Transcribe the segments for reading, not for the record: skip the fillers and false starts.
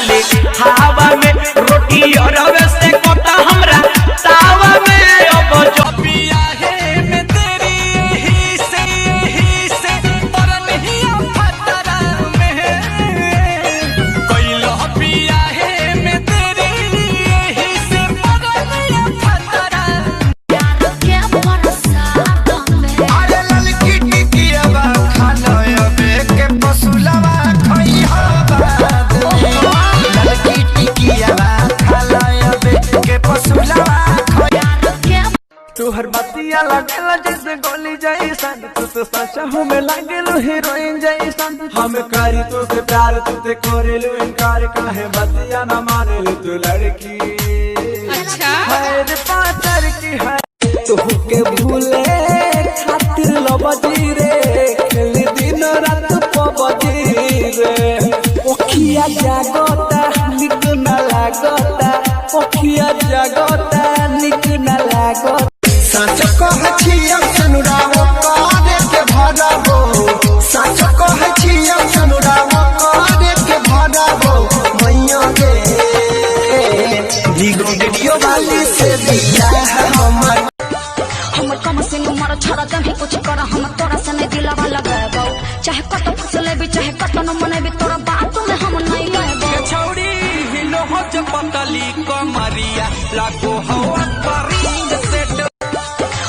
खाली हवा में रोटी और से कोता हमरा तावा में अब जो पिया है मैं तेरी ही से पर नहीं फतरा में कोई लो पिया है मैं तेरी ही से पर नहीं फतरा प्यार के बरसात में अरे ललकी टिकिया बा खाना अबे के पसुलवा खई लड़की टिकिया खाला अबे के पसुलवा तुहर बतिया लगेला जैसे गोली जैसन तू तो सच हमें लागेलो हीरोइन जैसन हम करी तो से प्यार तू ते करेलो इनकार काहे बतिया ना मानेलो तू लड़की अच्छा है रे पातर की है तू के भूले खातिर लबजी रे खेली दिन रात पबजी रे ओखिया जागता निक न लागता ओखिया जागता निक न लागता सच कह छियम सनुराओ काने के भराबो सच कह छियम सनुराओ काने के भराबो मैया गे दिगो वीडियो वाली से दिया है हमर कम से उमर छोड़ा दही कुछ कर हम तोरा से नहीं दिलवा लगाबो चाहे कत फसले भी चाहे कत न मने भी तोरा बात में हम नहीं लेबो छौड़ी हिलो हो चपतली कमरिया लागो हवा परिंग से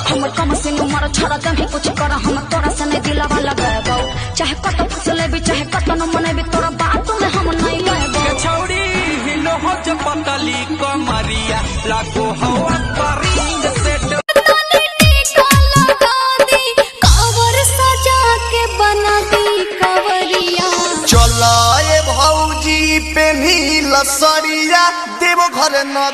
हमर कम से उमर छोड़ा दही कुछ कर हम तोरा से नहीं दिलवा लगाबो चाहे कत फसले भी चाहे कत न मने भी तोरा बात में हम नहीं लेबो छौड़ी हिलो हो चपतली कमरिया लागो हवा परिंग से चलाए भौजी पे नील सरिया देव घर न